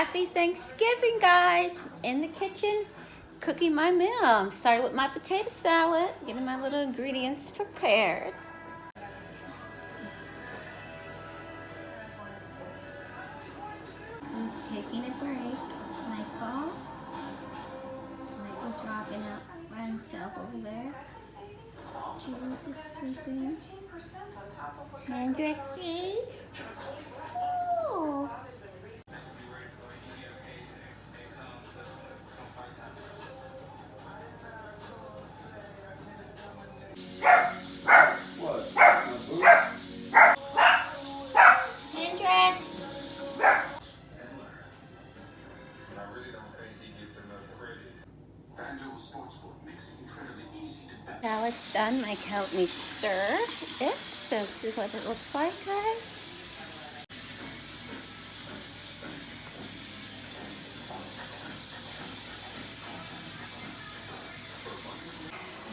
Happy Thanksgiving, guys. In the kitchen, cooking my meal. Started with my potato salad, getting my little ingredients prepared. I'm just taking a break. Michael's rocking out by himself over there. Jules is sleeping. And Drexy. Oh. Salad's done. Mike helped me stir it. So this is what it looks like, guys.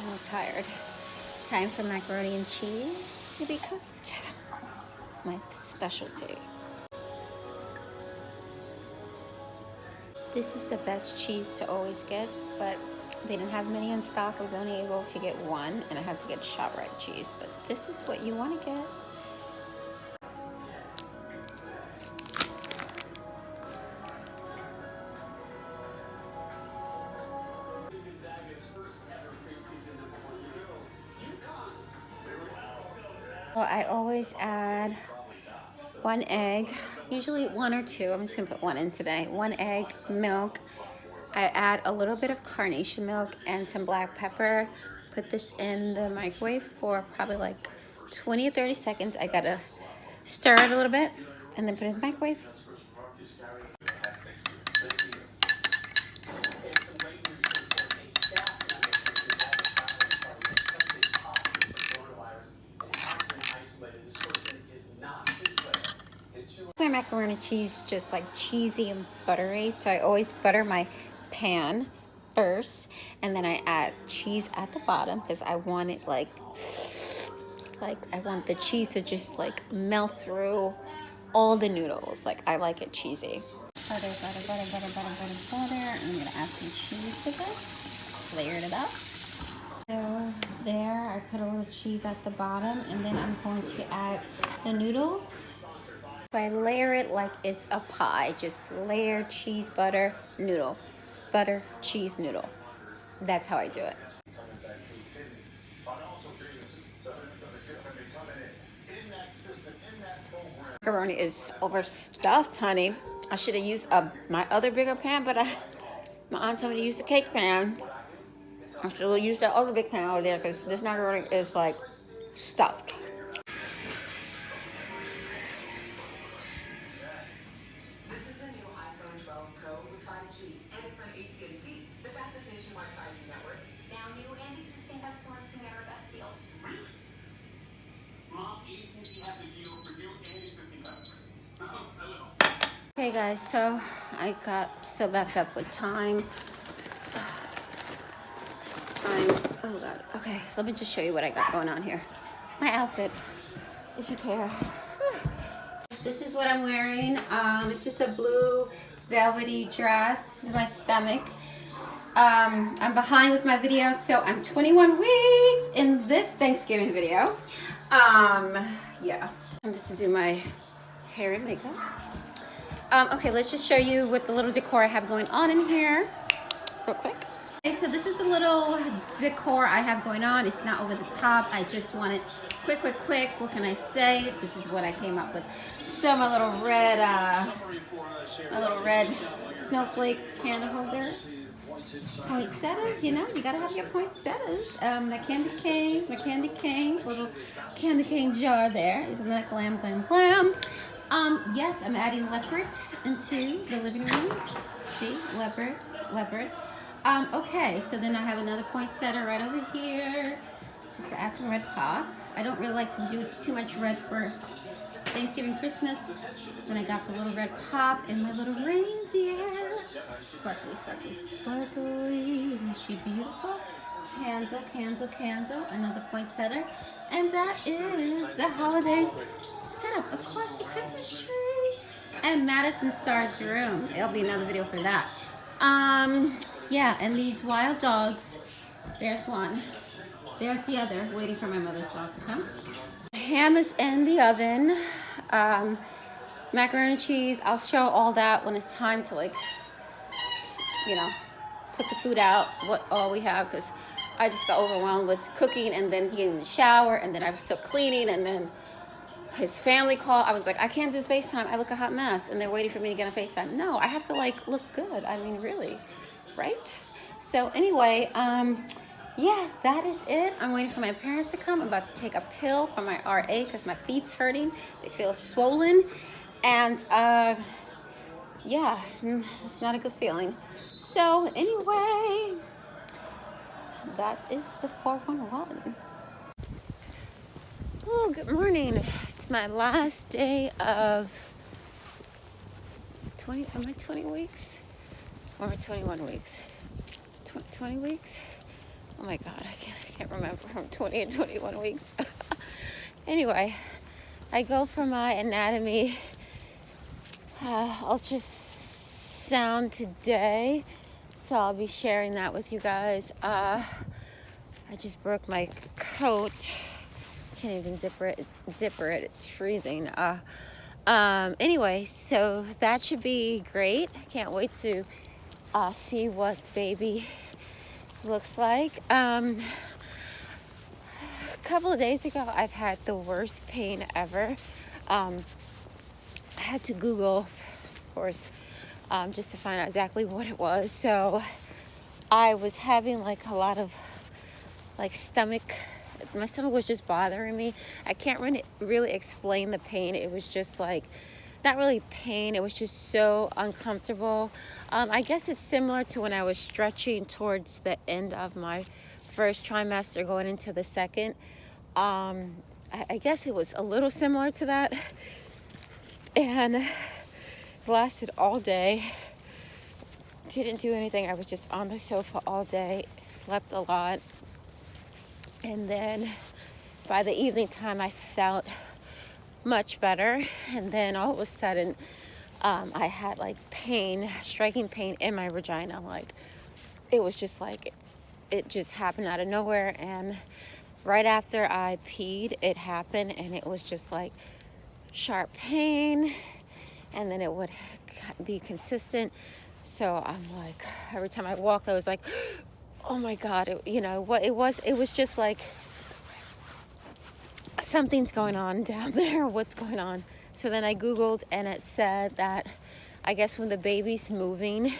I'm tired. Time for macaroni and cheese to be cooked. My specialty. This is the best cheese to always get, but they didn't have many in stock. I was only able to get one, and I had to get ShopRite cheese. But this is what you want to get. Well, I always add 1 egg, usually 1 or 2. I'm just gonna put 1 in today. 1 egg, milk. I add a little bit of carnation milk and some black pepper. Put this in the microwave for probably like 20 or 30 seconds. I gotta stir it a little bit and then put it in the microwave. My macaroni and cheese just like cheesy and buttery, so I always butter my pan first and then I add cheese at the bottom because I want it like I want the cheese to just like melt through all the noodles. Like I like it cheesy. Butter. I'm gonna add some cheese to this. Layer it up. So there, I put a little cheese at the bottom and then I'm going to add the noodles. So I layer it like it's a pie. Just layer cheese, butter, noodle. Butter, cheese, noodle. That's how I do it. Macaroni is overstuffed, honey. I should have used my other bigger pan, but my aunt told me to use the cake pan. I should have used that other big pan over there because this macaroni is like stuffed. This is the new iPhone 12 Pro with 5G, and it's on AT&T, the fastest nationwide 5G network. Now new and existing customers can get our best deal. Really? Mom, AT&T has a deal for new and existing customers. I will. Okay guys, so I got so backed up with time. Oh god. Okay, so let me just show you what I got going on here. My outfit, if you care. This is what I'm wearing. It's just a blue velvety dress. This is my stomach. I'm behind with my video, so I'm 21 weeks in this Thanksgiving video. Yeah. I'm just to do my hair and makeup. Okay, let's just show you what the little decor I have going on in here real quick. Okay, so this is the little decor I have going on. It's not over the top. I just want it quick. What can I say? This is what I came up with. So my little red snowflake candle holder. Poinsettias, you know, you gotta have your poinsettias. My candy cane, little candy cane jar there. Isn't that glam? Yes, I'm adding leopard into the living room. See, leopard. Okay, so then I have another poinsettia right over here, just to add some red pop. I don't really like to do too much red for Thanksgiving, Christmas. Then I got the little red pop and my little reindeer. Sparkly. Isn't she beautiful? Candle, another poinsettia. And that is the holiday setup. Of course, the Christmas tree. And Madison Star's room. It'll be another video for that. Yeah, and these wild dogs. There's one. There's the other, waiting for my mother's dog to come. Ham is in the oven. Macaroni and cheese. I'll show all that when it's time to, like, you know, put the food out, what all we have, because I just got overwhelmed with cooking and then getting in the shower, and then I was still cleaning, and then his family called. I was like, I can't do FaceTime. I look a hot mess, and they're waiting for me to get on FaceTime. No, I have to, like, look good. I mean, really, right? So anyway, yeah, that is it. I'm waiting for my parents to come. I'm about to take a pill for my RA because my feet's hurting. They feel swollen, and yeah, it's not a good feeling. So anyway, that is the 411. Oh, good morning. It's my last day of 20, am I 20 weeks? Or am I 21 weeks? 20 weeks? Oh my God, I can't remember from 20 and 21 weeks. Anyway, I go for my anatomy ultrasound today, so I'll be sharing that with you guys. I just broke my coat. Can't even zipper it. It's freezing. Anyway, so that should be great. I can't wait to see what baby looks like. A couple of days ago, I've had the worst pain ever. I had to Google, of course, just to find out exactly what it was. So I was having like a lot of like my stomach was just bothering me. I can't really explain the pain. It was just like, not really pain. It was just so uncomfortable. I guess it's similar to when I was stretching towards the end of my first trimester going into the second. I guess it was a little similar to that. And it lasted all day. Didn't do anything. I was just on the sofa all day. Slept a lot. And then by the evening time, I felt much better. And then all of a sudden, I had like pain, striking pain in my vagina. Like, it was just like, it just happened out of nowhere. And right after I peed, it happened. And it was just like sharp pain. And then it would be consistent. So I'm like, every time I walked, I was like, oh my God, you know what it was? It was just like, something's going on down there. What's going on? So then I Googled, and it said that I guess when the baby's moving,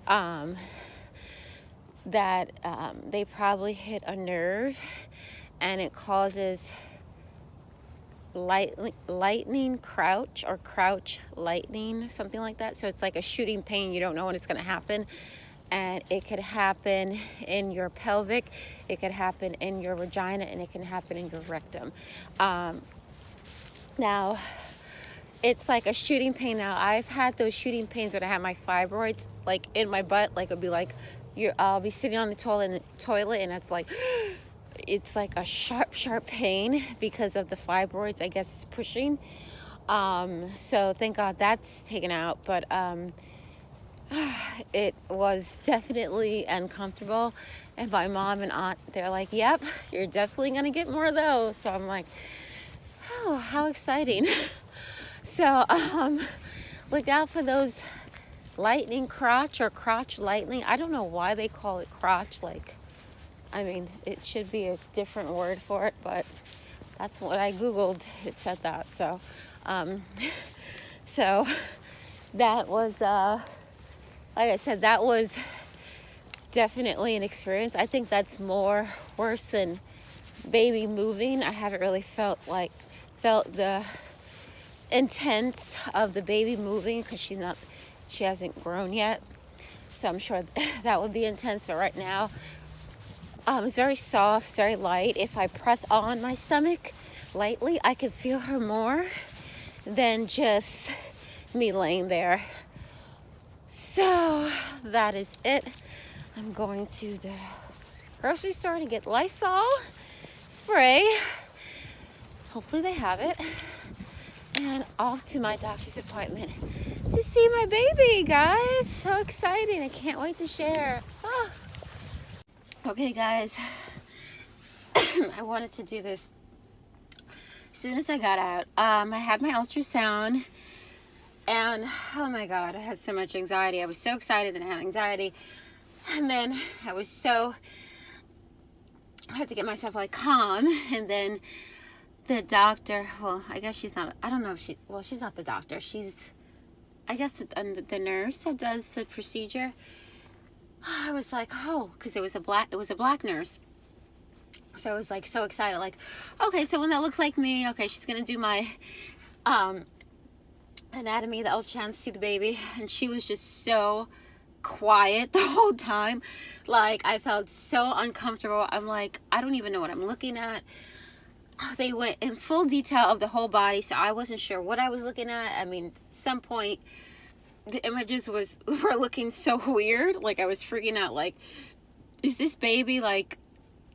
that they probably hit a nerve, and it causes lightning crouch, or crouch lightning, something like that. So it's like a shooting pain. You don't know when it's going to happen. And it could happen in your pelvic, it could happen in your vagina, and it can happen in your rectum. Now, it's like a shooting pain. Now, I've had those shooting pains when I had my fibroids, like in my butt. Like, it'll be like, I'll be sitting on the toilet, and it's like, it's like a sharp pain because of the fibroids. I guess it's pushing. So thank God that's taken out. But it was definitely uncomfortable, and my mom and aunt, they're like, yep, you're definitely gonna get more of those. So I'm like, oh, how exciting. So look out for those lightning crotch, or crotch lightning. I don't know why they call it crotch. Like, I mean, it should be a different word for it, but that's what I Googled. It said that. So so that was like I said, that was definitely an experience. I think that's more worse than baby moving. I haven't really felt the intense of the baby moving, because she hasn't grown yet. So I'm sure that would be intense. But right now, it's very soft, very light. If I press on my stomach lightly, I can feel her more than just me laying there. So that is it. I'm going to the grocery store to get Lysol spray. Hopefully they have it. and off to my doctor's appointment to see my baby, guys. So exciting. I can't wait to share. Ah. Okay, guys. I wanted to do this as soon as I got out. I had my ultrasound, and oh my God, I had so much anxiety. I was so excited that I had anxiety, and then I had to get myself like calm, and then the doctor, well, I guess she's not, I don't know if she's not the doctor. She's, I guess, the nurse that does the procedure. I was like, oh, because it was a black nurse. So I was like so excited, like, okay, someone that looks like me. Okay, she's gonna do my anatomy, the ultrasound, to see the baby. And she was just so quiet the whole time. Like, I felt so uncomfortable. I'm like, I don't even know what I'm looking at. They went in full detail of the whole body, so I wasn't sure what I was looking at. I mean, at some point the images were looking so weird. Like, I was freaking out, like, is this baby, like,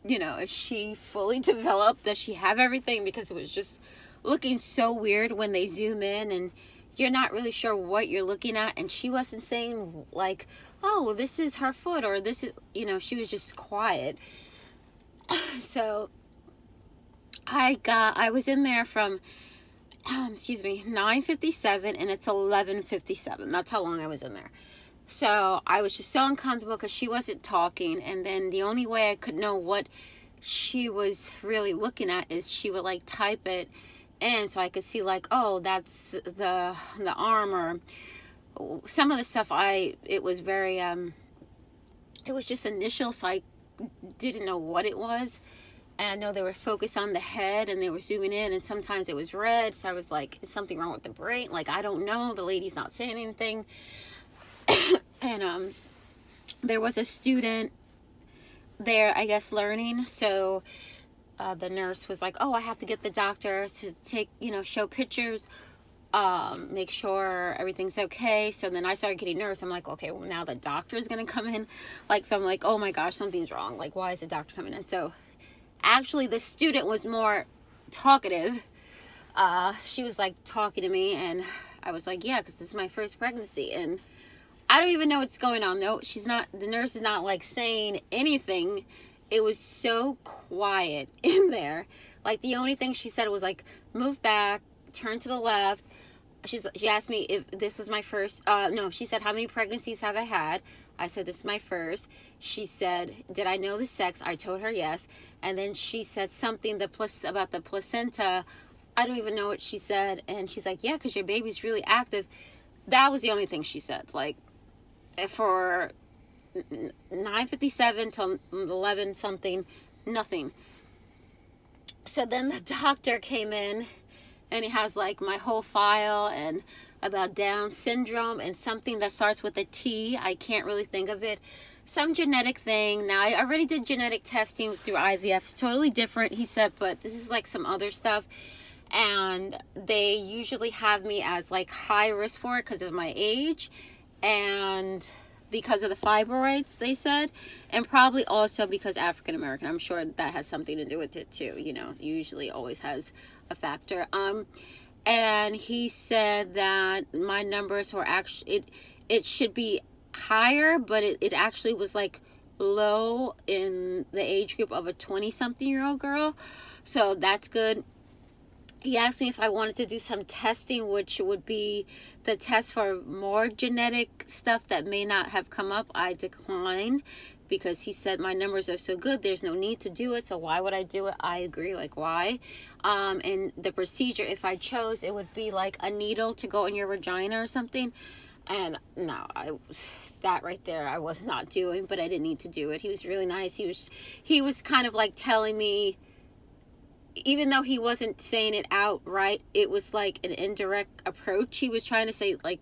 you know, is she fully developed? Does she have everything? Because it was just looking so weird when they zoom in and you're not really sure what you're looking at. And she wasn't saying like, oh, well, this is her foot, or this is, you know, she was just quiet. So I was in there from 9:57 and it's 11:57. That's how long I was in there. So I was just so uncomfortable because she wasn't talking, and then the only way I could know what she was really looking at is she would like type it in, so I could see like, oh, that's the arm, or some of the stuff. It was very it was just initial, so I didn't know what it was. And I know they were focused on the head and they were zooming in, and sometimes it was red, so I was like, is something wrong with the brain? Like, I don't know. The lady's not saying anything. And there was a student there, I guess, learning. So the nurse was like, oh, I have to get the doctor to take, show pictures, make sure everything's okay. So then I started getting nervous. I'm like, okay, well, now the doctor is going to come in. Like, so I'm like, oh my gosh, something's wrong. Like, why is the doctor coming in? So actually the student was more talkative. She was like talking to me, and I was like, yeah, because this is my first pregnancy, and I don't even know what's going on. No, the nurse is not like saying anything. It was so quiet in there. Like, the only thing she said was like, move back, turn to the left. She asked me if this was my first. No, she said, how many pregnancies have I had? I said, this is my first. She said, did I know the sex? I told her yes. And then she said something about the placenta. I don't even know what she said. And she's like, yeah, because your baby's really active. That was the only thing she said. Like, for 9:57 till 11 something, nothing. So then the doctor came in, and he has like my whole file and about Down syndrome and something that starts with a T. I can't really think of it. Some genetic thing. Now, I already did genetic testing through IVF. It's totally different, he said, but this is like some other stuff. And they usually have me as like high risk for it because of my age and because of the fibroids, they said, and probably also because African American. I'm sure that has something to do with it too. Usually always has a factor. And he said that my numbers were actually, it should be higher, but it actually was like low in the age group of a 20-something-year-old girl. So that's good. He asked me if I wanted to do some testing, which would be the test for more genetic stuff that may not have come up. I declined because he said my numbers are so good, there's no need to do it. So why would I do it? I agree. Like, why? And the procedure, if I chose, it would be like a needle to go in your vagina or something. And no, that right there, I was not doing, but I didn't need to do it. He was really nice. He was kind of like telling me, even though he wasn't saying it outright, it was like an indirect approach. He was trying to say, like,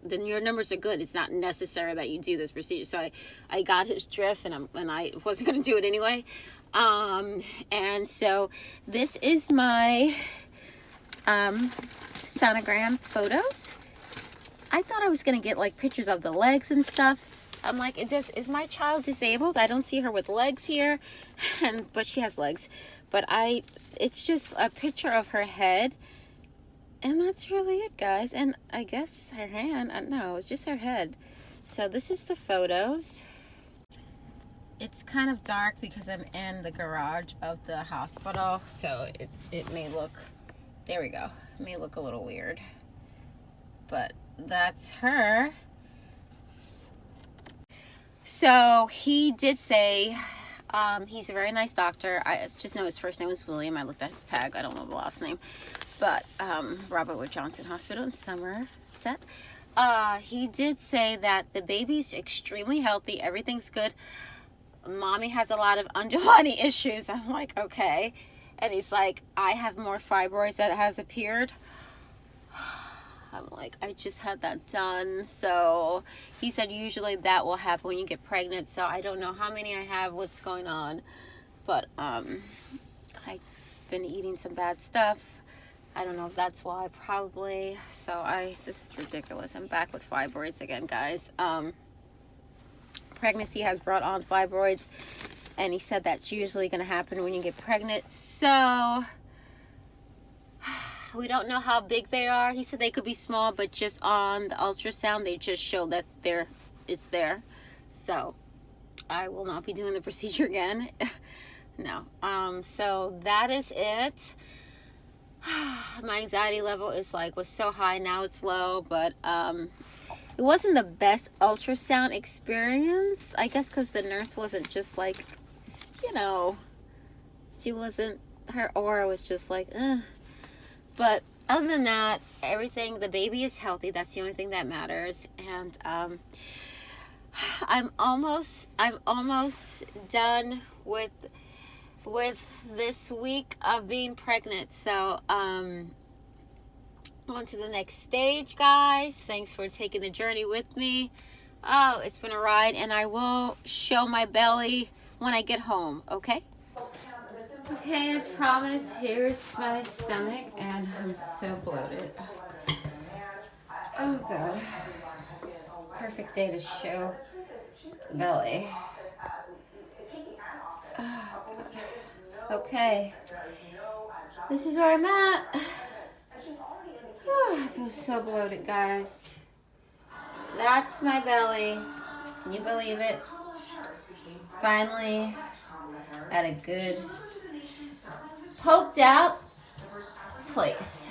then your numbers are good. It's not necessary that you do this procedure. So I got his drift, and I wasn't going to do it anyway. And so this is my sonogram photos. I thought I was going to get like pictures of the legs and stuff. I'm like, is my child disabled? I don't see her with legs here, but she has legs. But it's just a picture of her head, And that's really it, guys. And I guess her hand, no, it's just her head. So this is the photos. It's kind of dark because I'm in the garage of the hospital, so it may look, there we go, it may look a little weird. But that's her. So he did say, he's a very nice doctor. I just know his first name was William. I looked at his tag. I don't know the last name. But Robert Wood Johnson Hospital in Somerset. He did say that the baby's extremely healthy. Everything's good. Mommy has a lot of underlying issues. I'm like, okay. And he's like, I have more fibroids that has appeared. I'm like, I just had that done. So he said usually that will happen when you get pregnant. So I don't know how many I have, what's going on. But I've been eating some bad stuff. I don't know if that's why, probably. So this is ridiculous. I'm back with fibroids again, guys. Pregnancy has brought on fibroids. And he said that's usually going to happen when you get pregnant. So we don't know how big they are. He said they could be small, but just on the ultrasound, they just show that it's there. So I will not be doing the procedure again. No. So that is it. My anxiety level was so high. Now it's low, but it wasn't the best ultrasound experience. I guess because the nurse wasn't just like, she wasn't, her aura was just like, But other than that, everything, the baby is healthy. That's the only thing that matters. And I'm almost done with this week of being pregnant. So on to the next stage, guys. Thanks for taking the journey with me. Oh, it's been a ride, and I will show my belly when I get home, okay? Okay, as promised, here's my stomach, and I'm so bloated. Oh, God. Perfect day to show the belly. Oh, God. Okay. This is where I'm at. Oh, I feel so bloated, guys. That's my belly. Can you believe it? Finally, at a good, poked out place.